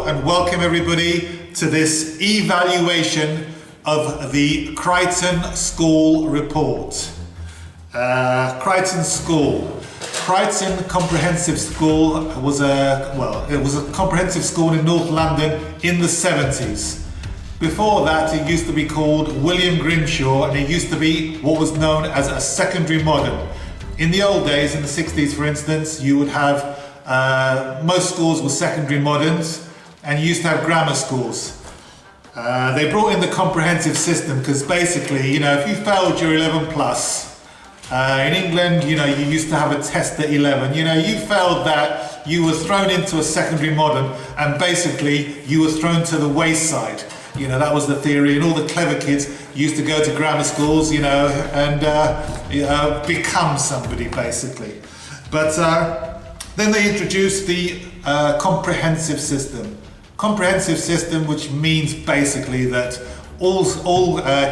and welcome everybody to this evaluation of the Crichton School report. Crichton School. Crichton Comprehensive School was a comprehensive school in North London in the 70s. Before that, it used to be called William Grimshaw, and it used to be what was known as a secondary modern. In the old days, in the 60s for instance, you would have most schools were secondary moderns, and you used to have grammar schools. They brought in the comprehensive system because basically, if you failed your 11 plus, in England, you used to have a test at 11. You failed that, you were thrown into a secondary modern, and basically you were thrown to the wayside. That was the theory, and all the clever kids used to go to grammar schools, and become somebody basically. But then they introduced the comprehensive system. Comprehensive system, which means basically that all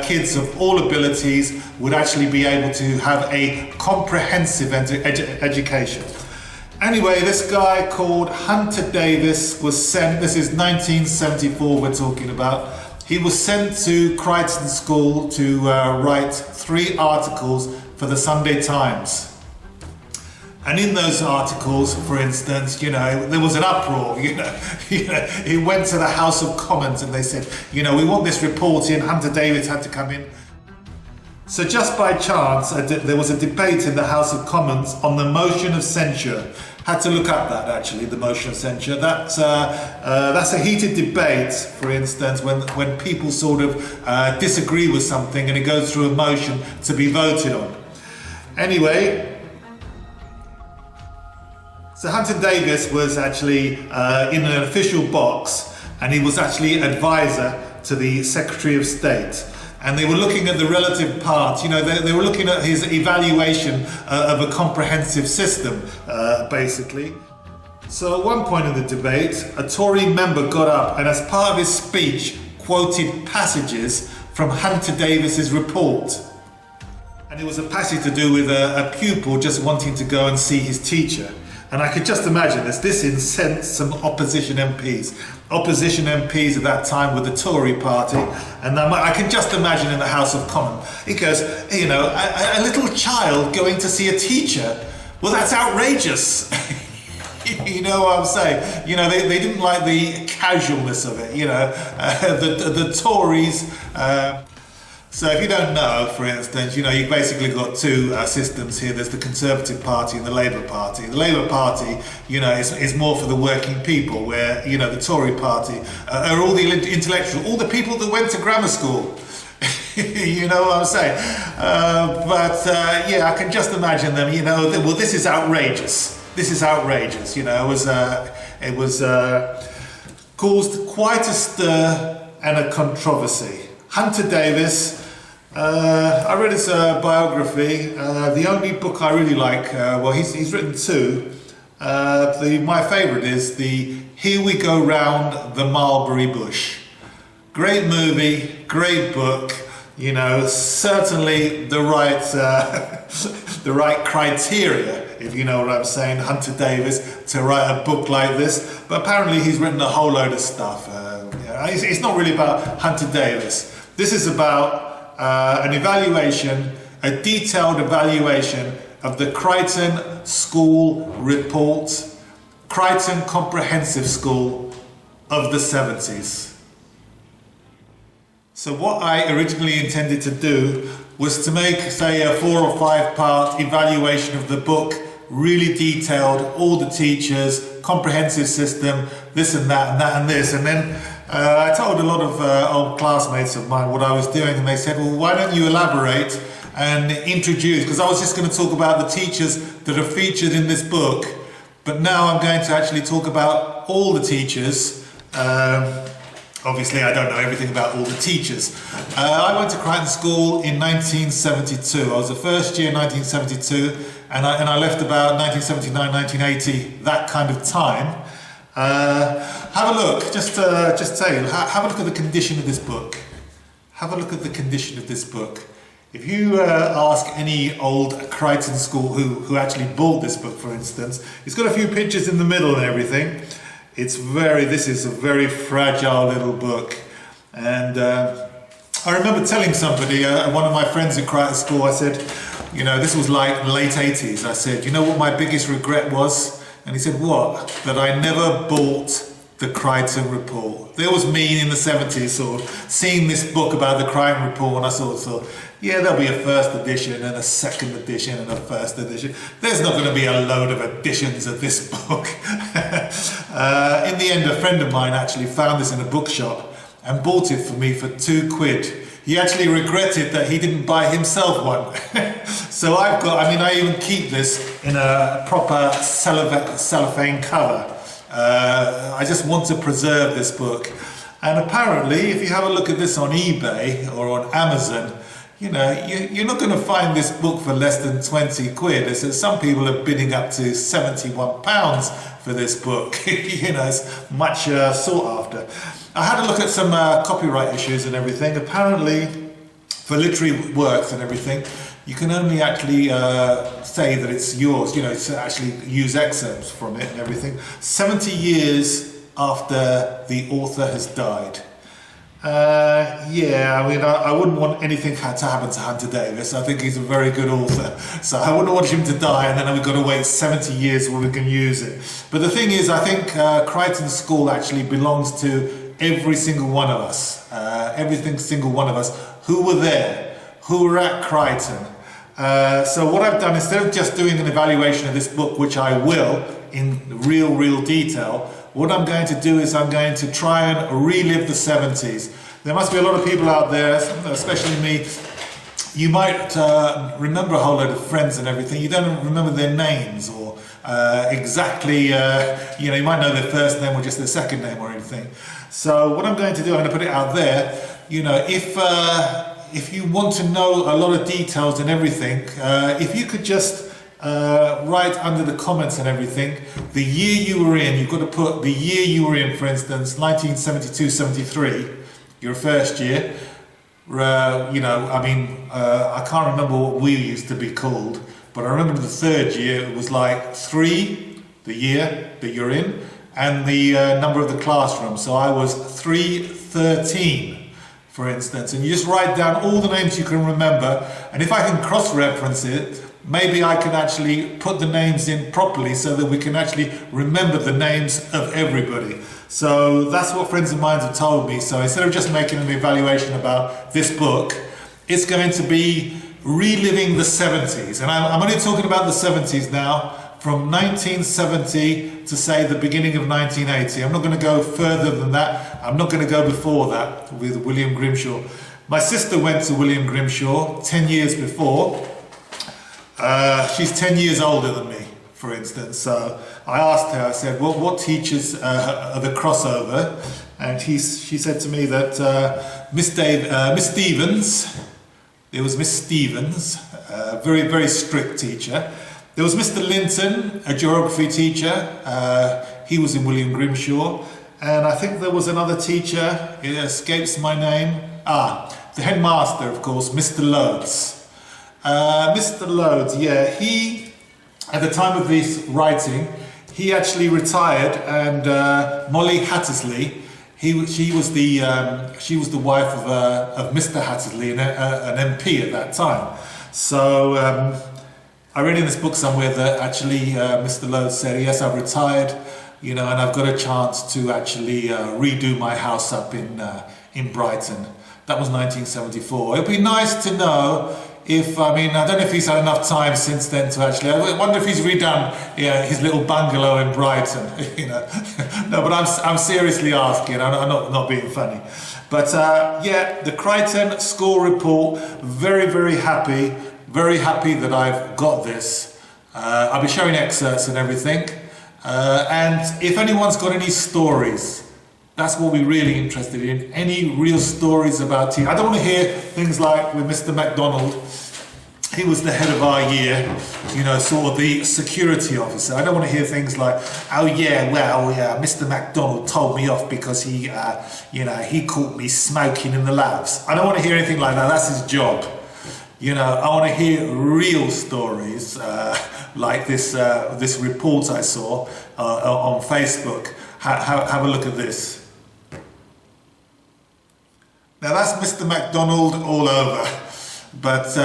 kids of all abilities would actually be able to have a comprehensive education. Anyway, this guy called Hunter Davies was sent, this is 1974 we're talking about, he was sent to Crichton School to write 3 articles for the Sunday Times. And in those articles, for instance, there was an uproar, he went to the House of Commons and they said, we want this report in, Hunter Davies had to come in. So just by chance, there was a debate in the House of Commons on the motion of censure. Had to look up that actually, the motion of censure. That's a heated debate, for instance, when people sort of disagree with something and it goes through a motion to be voted on. Anyway, so Hunter Davies was actually in an official box, and he was actually advisor to the Secretary of State. And they were looking at the relative parts, they were looking at his evaluation of a comprehensive system, basically. So at one point in the debate, a Tory member got up and as part of his speech quoted passages from Hunter Davies's report. And it was a passage to do with a pupil just wanting to go and see his teacher. And I could just imagine this incensed some opposition MPs. Opposition MPs at that time were the Tory party, and I can just imagine in the House of Commons. He goes, a little child going to see a teacher? Well, that's outrageous. You know what I'm saying? They didn't like the casualness of it, the Tories. So if you don't know, for instance, you've basically got 2 systems here. There's the Conservative Party and the Labour Party. The Labour Party, is more for the working people, where, the Tory Party are all the intellectuals, all the people that went to grammar school. You know what I'm saying? I can just imagine them, well, this is outrageous. This is outrageous, it was caused quite a stir and a controversy. Hunter Davies, I read his biography. The only book I really like, he's written 2. My favourite is the Here We Go Round the Mulberry Bush. Great movie, great book. Certainly the right criteria, if you know what I'm saying, Hunter Davies, to write a book like this. But apparently he's written a whole load of stuff. It's not really about Hunter Davies. This is about an evaluation, a detailed evaluation of the Crichton School report, Crichton Comprehensive School of the 70s. So what I originally intended to do was to make, say, a 4 or 5 part evaluation of the book, really detailed, all the teachers, comprehensive system, this and that and that and this, and then I told a lot of old classmates of mine what I was doing, and they said, well, why don't you elaborate and introduce, because I was just going to talk about the teachers that are featured in this book, but now I'm going to actually talk about all the teachers. Obviously I don't know everything about all the teachers. I went to Crichton School in 1972. I was the first year in 1972, and I left about 1979, 1980, that kind of time. Have a look, just tell you, have a look at the condition of this book. Have a look at the condition of this book. If you ask any old Crichton School who actually bought this book, for instance, it's got a few pictures in the middle and everything. This is a very fragile little book. And I remember telling somebody, one of my friends at Crichton School, I said, this was like late 80s. I said, you know what my biggest regret was? And he said, what? That I never bought the Crichton report. There was me in the 70s sort of seeing this book about the Crichton report, and I sort of thought, yeah, there'll be a first edition and a second edition and a first edition. There's not going to be a load of editions of this book. In the end, a friend of mine actually found this in a bookshop and bought it for me for £2. He actually regretted that he didn't buy himself one. So I even keep this in a proper cellophane cover. I just want to preserve this book. And apparently, if you have a look at this on eBay or on Amazon, you're not going to find this book for less than £20. Some people are bidding up to £71 for this book. It's much sought after. I had a look at some copyright issues and everything. Apparently, for literary works and everything, you can only actually say that it's yours, to actually use excerpts from it and everything, 70 years after the author has died. I wouldn't want anything to happen to Hunter Davies. I think he's a very good author. So I wouldn't want him to die and then we've got to wait 70 years before we can use it. But the thing is, I think Crichton School actually belongs to every single one of us. Every single one of us who were there, who were at Crichton. So what I've done, instead of just doing an evaluation of this book, which I will in real detail, what I'm going to do is I'm going to try and relive the 70s. There must be a lot of people out there, especially me, you might remember a whole load of friends and everything. You don't remember their names or exactly, you might know their first name or just their second name or anything. So what I'm going to do, I'm going to put it out there, if you want to know a lot of details and everything, if you could just write under the comments and everything the year you were in. You've got to put the year you were in, for instance, 1972-73, your first year. I can't remember what we used to be called, but I remember the third year it was like 3, the year that you're in, and the number of the classroom. So I was 313. For instance, and you just write down all the names you can remember, and if I can cross-reference it, maybe I can actually put the names in properly so that we can actually remember the names of everybody. So that's what friends of mine have told me. So instead of just making an evaluation about this book, it's going to be reliving the 70s. And I'm only talking about the 70s now, from 1970 to say the beginning of 1980. I'm not going to go further than that. I'm not going to go before that with William Grimshaw. My sister went to William Grimshaw 10 years before. She's 10 years older than me, for instance. So I asked her, I said, well, what teachers are the crossover? And she said to me that Miss Stevens, there was Miss Stevens, a very, very strict teacher. There was Mr. Linton, a geography teacher. He was in William Grimshaw. And I think there was another teacher, it escapes my name. The headmaster, of course, Mr. Loads. Mr. Loads, he, at the time of this writing, he actually retired, and Molly Hattersley, she was the wife of Mr. Hattersley, an MP at that time. So I read in this book somewhere that actually Mr. Loads said, yes, I've retired, and I've got a chance to actually redo my house up in Brighton. That was 1974. It'd be nice to know if, I don't know if he's had enough time since then to actually, I wonder if he's redone his little bungalow in Brighton, No, but I'm seriously asking, I'm not being funny. But the Crichton School Report, very, very happy that I've got this. I'll be showing excerpts and everything. And if anyone's got any stories, that's what we're really interested in. Any real stories about tea. I don't want to hear things like with Mr. MacDonald. He was the head of our year, sort of the security officer. I don't want to hear things like, Mr. MacDonald told me off because he caught me smoking in the labs. I don't want to hear anything like that. That's his job. I want to hear real stories like this report I saw on Facebook. have a look at this. Now that's Mr. McDonald all over. But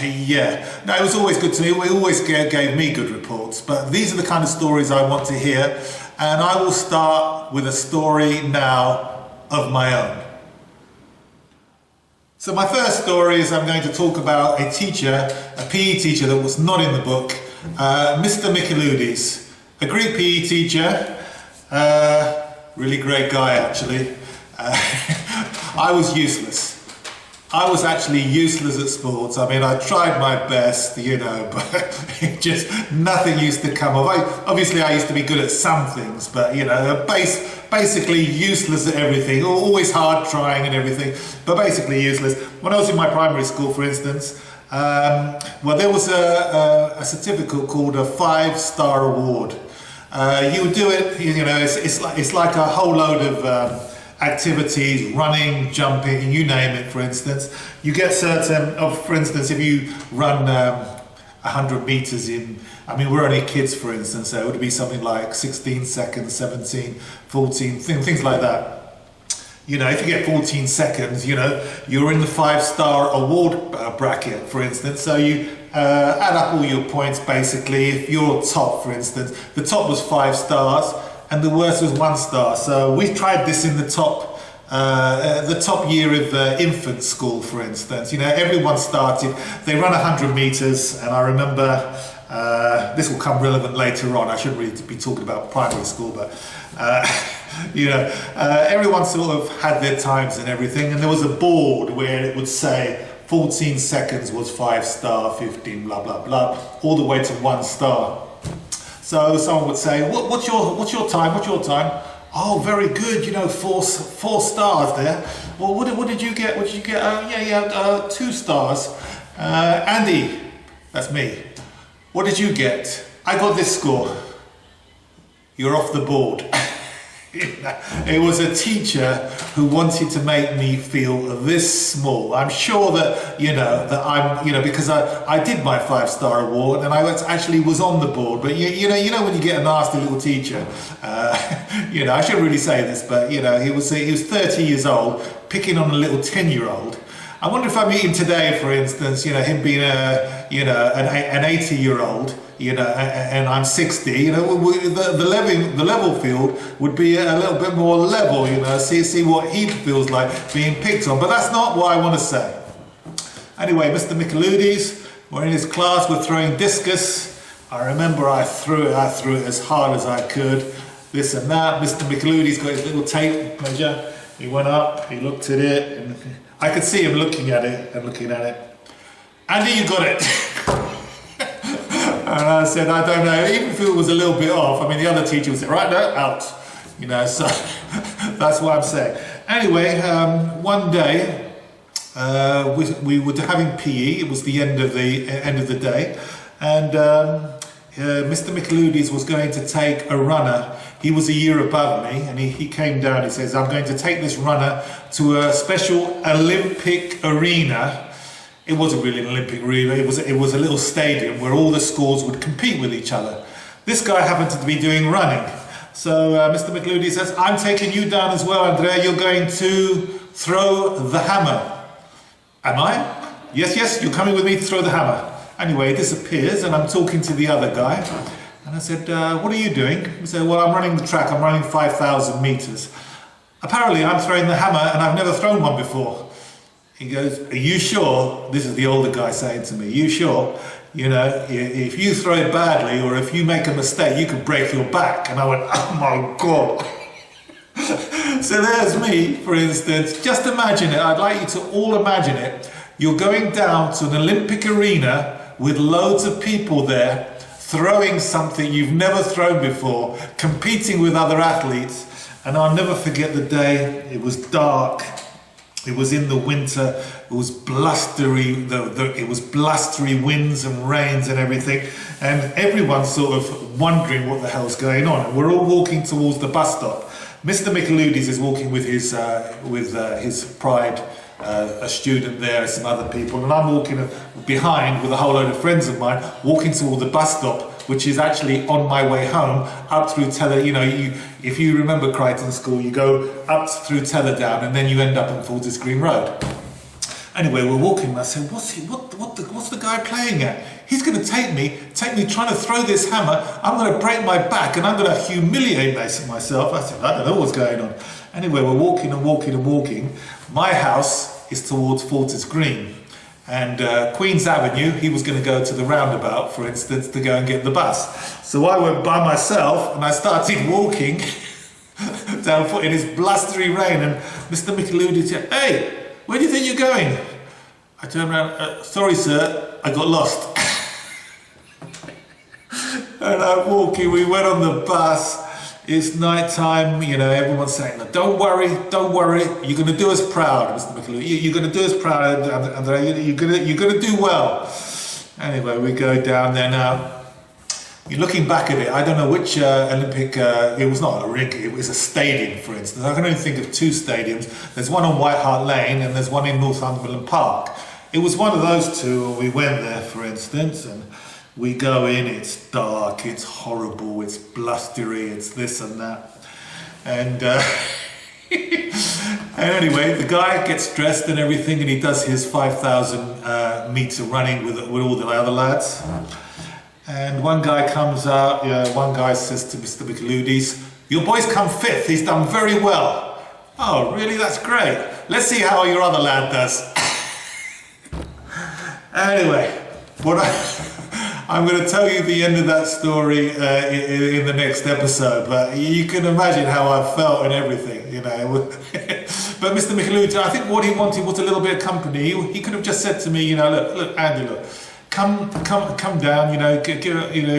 yeah, no, it was always good to me. It always gave me good reports. But these are the kind of stories I want to hear. And I will start with a story now of my own. So my first story is I'm going to talk about a teacher, a PE teacher that was not in the book, Mr. Michaelides, a Greek PE teacher, really great guy actually. I was useless. I was actually useless at sports. I mean, I tried my best, you know, but just nothing used to come off. Obviously, I used to be good at some things, but, you know, basically useless at everything. Always hard trying and everything, but basically useless. When I was in my primary school, for instance, well, there was a certificate called a 5-star award. You would do it, you know, it's like a whole load of activities, running, jumping, you name it, for instance. You get certain for instance, if you run 100 meters in, I mean, we're only kids, for instance, so it would be something like 16 seconds, 17, 14, things like that. You know, if you get 14 seconds, you know, you're in the 5-star award bracket, for instance, so you add up all your points, basically. If you're top, for instance, the top was 5 stars, and the worst was 1 star. So we tried this in the top year of infant school, for instance. You know, everyone started, they run 100 meters, and I remember, this will come relevant later on, I shouldn't really be talking about primary school, but, you know, everyone sort of had their times and everything, and there was a board where it would say 14 seconds was 5 star, 15 blah, blah, blah, all the way to 1 star. So someone would say, what's your time? What's your time? Oh, very good. You know, 4 stars there. Well, what did you get? What did you get? 2 stars. Andy, that's me. What did you get? I got this score. You're off the board. It was a teacher who wanted to make me feel this small. I'm sure that, you know, that I'm, you know, because I did my 5-star award and I actually was on the board. But you know when you get a nasty little teacher, you know, I shouldn't really say this, but you know, he was 30 years old, picking on a little 10-year-old. I wonder if I meet him today, for instance, you know, him being an 80-year-old, you know, and I'm 60, you know, the level field would be a little bit more level, you know, see what he feels like being picked on. But that's not what I want to say. Anyway, Mr. Michaelides, we're in his class, we're throwing discus. I remember I threw it as hard as I could, this and that. Mr. Michaelides got his little tape measure. He went up, he looked at it, and I could see him looking at it and looking at it. Andy, you got it. And I said, I don't know, even if it was a little bit off, I mean, the other teacher would say, right, no, out. You know, so that's what I'm saying. Anyway, one day, we were having PE, it was the end of the day, and Mr. Michaelides was going to take a runner. He was a year above me, and he came down, he says, I'm going to take this runner to a special Olympic arena. It wasn't really an Olympic arena, it was a little stadium where all the schools would compete with each other. This guy happened to be doing running. So Mr. Michaelides says, I'm taking you down as well, Andrea, you're going to throw the hammer. Am I? Yes, you're coming with me to throw the hammer. Anyway, he disappears, and I'm talking to the other guy. And I said, what are you doing? He said, well, I'm running the track, I'm running 5,000 meters. Apparently, I'm throwing the hammer, and I've never thrown one before. He goes, are you sure? This is the older guy saying to me, you sure? You know, if you throw it badly or if you make a mistake, you could break your back. And I went, oh my God. So there's me, for instance. Just imagine it. I'd like you to all imagine it. You're going down to an Olympic arena with loads of people there, throwing something you've never thrown before, competing with other athletes. And I'll never forget the day. It was dark. It was in the winter, it was blustery, it was blustery winds and rains and everything, and everyone's sort of wondering what the hell's going on. And we're all walking towards the bus stop. Mr. Michaelides is walking with his pride, a student there, and some other people, and I'm walking behind with a whole load of friends of mine, walking toward the bus stop, which is actually on my way home, up through if you remember Crichton School, you go up through Tetherdown and then you end up on Fortis Green Road. Anyway, we're walking and I said, what's the guy playing at? He's going to take me trying to throw this hammer. I'm going to break my back and I'm going to humiliate myself. I said, I don't know what's going on. Anyway, we're walking and walking and walking. My house is towards Fortis Green. And Queen's Avenue, he was going to go to the roundabout, for instance, to go and get the bus. So I went by myself and I started walking down foot in this blustery rain. And Mr. Micheludi said, "Hey, where do you think you're going?" I turned around, "Sorry, sir, I got lost." And I'm walking, we went on the bus. It's night time, everyone's saying, don't worry, you're going to do us proud, Mr. Micheludi. You're going to do us proud, and you're going to do well. Anyway, we go down there now. You're looking back at it, I don't know which Olympic, it was not a rink, it was a stadium, for instance. I can only think of two stadiums. There's one on White Hart Lane and there's one in Northumberland Park. It was one of those two. We went there, for instance, and we go in, it's dark, it's horrible, it's blustery, it's this and that. And, and anyway, the guy gets dressed and everything and he does his 5,000 meter running with all the other lads. And one guy comes out, one guy says to Mr. Micheludi, "Your boy's come fifth, he's done very well." "Oh, really? That's great. Let's see how your other lad does." Anyway, I'm going to tell you the end of that story in the next episode, but you can imagine how I felt and everything, But Mr. Micheludi, I think what he wanted was a little bit of company. He could have just said to me, look, Andy, look. Come down,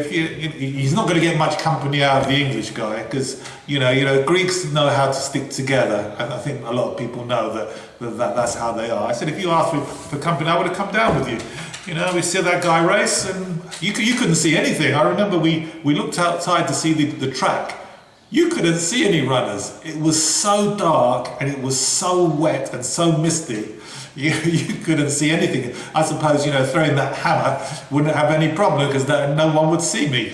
he's not going to get much company out of the English guy because, Greeks know how to stick together. And I think a lot of people know that's how they are. I said, if you asked me for company, I would have come down with you. We saw that guy race and you couldn't see anything. I remember we looked outside to see the track. You couldn't see any runners. It was so dark and it was so wet and so misty. You couldn't see anything. I suppose, throwing that hammer wouldn't have any problem because no one would see me,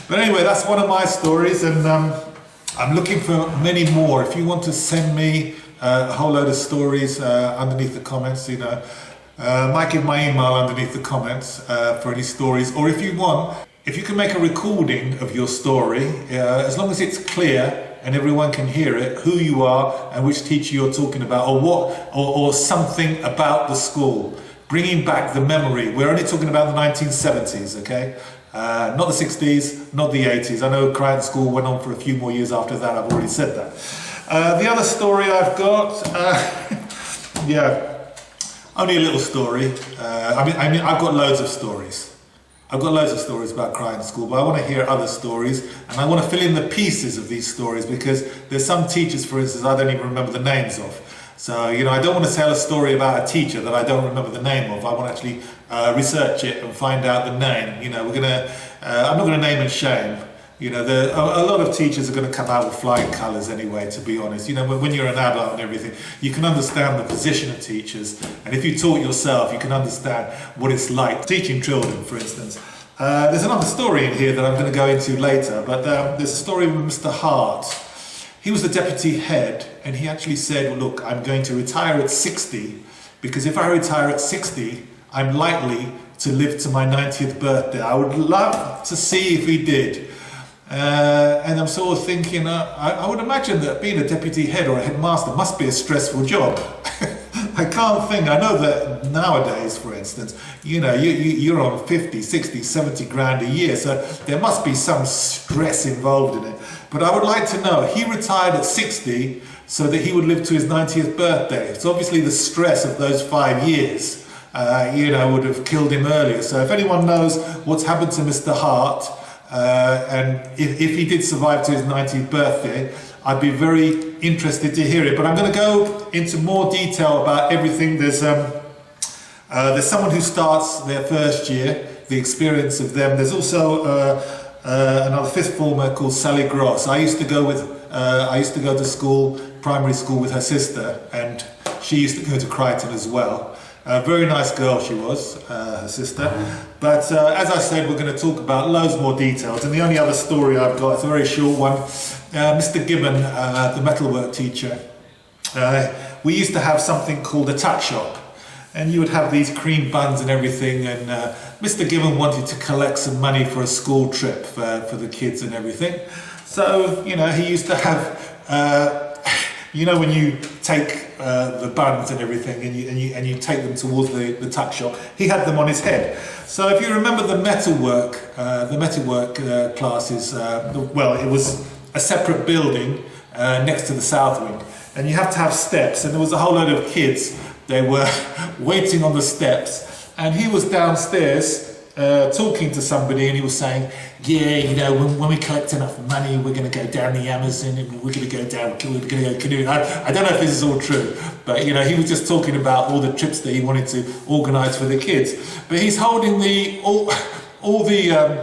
But anyway, that's one of my stories and I'm looking for many more. If you want to send me a whole load of stories underneath the comments, might give my email underneath the comments for any stories. Or if you can make a recording of your story, as long as it's clear, and everyone can hear it, who you are and which teacher you're talking about, or something about the school, bringing back the memory. We're only talking about the 1970s, okay? Not the 60s, not the 80s. I know Creighton School went on for a few more years after that. I've already said that. The other story I've got, only a little story. I've got loads of stories. I've got loads of stories about Creighton School, but I want to hear other stories and I want to fill in the pieces of these stories because there's some teachers, for instance, I don't even remember the names of. So, I don't want to tell a story about a teacher that I don't remember the name of. I want to actually research it and find out the name. I'm not going to name and shame. A lot of teachers are going to come out with flying colours anyway, to be honest. When you're an adult and everything, you can understand the position of teachers. And if you taught yourself, you can understand what it's like teaching children, for instance. There's another story in here that I'm going to go into later, but there's a story with Mr. Hart. He was the deputy head, and he actually said, well, look, I'm going to retire at 60, because if I retire at 60, I'm likely to live to my 90th birthday. I would love to see if he did. And I'm sort of thinking, I would imagine that being a deputy head or a headmaster must be a stressful job. I can't think, I know that nowadays, for instance, you're on 50, 60, 70 grand a year, so there must be some stress involved in it. But I would like to know, he retired at 60 so that he would live to his 90th birthday. So obviously the stress of those 5 years, would have killed him earlier. So if anyone knows what's happened to Mr. Hart, and if he did survive to his 90th birthday, I'd be very interested to hear it. But I'm going to go into more detail about everything. There's someone who starts their first year, the experience of them. There's also another fifth former called Sally Gross. I used to go to school, primary school, with her sister, and she used to go to Crichton as well. A very nice girl she was, her sister. But as I said, we're going to talk about loads more details. And the only other story I've got, it's a very short one. Mr. Gibbon, the metalwork teacher, we used to have something called a tuck shop. And you would have these cream buns and everything. And Mr. Gibbon wanted to collect some money for a school trip for the kids and everything. So, you know, he used to have... you know, when you take the buns and everything and you take them towards the tuck shop, he had them on his head. So if you remember the metalwork classes, well, it was a separate building next to the south wing, and you have to have steps, and there was a whole load of kids. They were waiting on the steps, and he was downstairs talking to somebody, and he was saying, yeah, you know, when we collect enough money, we're going to go down the Amazon and we're going to go canoeing. I don't know if this is all true, but, you know, he was just talking about all the trips that he wanted to organise for the kids. But he's holding all the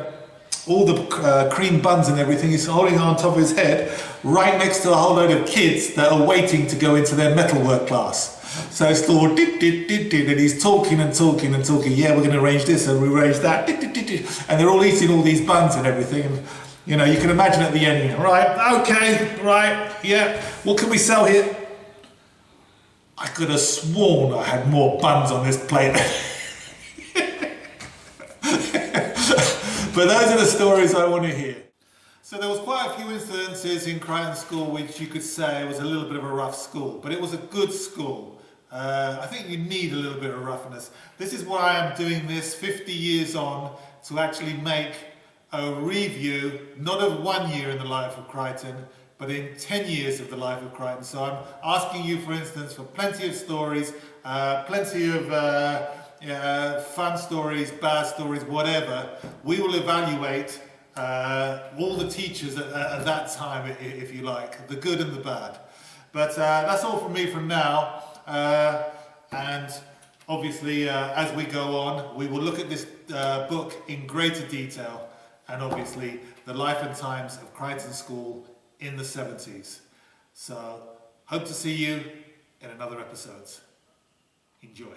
cream buns and everything. He's holding it on top of his head, right next to a whole load of kids that are waiting to go into their metalwork class. So it's all and he's talking and talking and talking. Yeah, we're going to arrange this and we arrange that. And they're all eating all these buns and everything. And, you know, you can imagine at the end, right, okay, right, yeah, what can we sell here? I could have sworn I had more buns on this plate. But those are the stories I want to hear. So there was quite a few incidences in Crichton School which you could say was a little bit of a rough school, but it was a good school. I think you need a little bit of roughness. This is why I'm doing this 50 years on, to actually make a review, not of 1 year in the life of Crichton, but in 10 years of the life of Crichton. So I'm asking you, for instance, for plenty of stories, plenty of fun stories, bad stories, whatever. We will evaluate all the teachers at that time, if you like, the good and the bad. But that's all from me from now. And obviously, as we go on, we will look at this book in greater detail, and obviously the life and times of Crichton School in the 70s. So, hope to see you in another episode. Enjoy.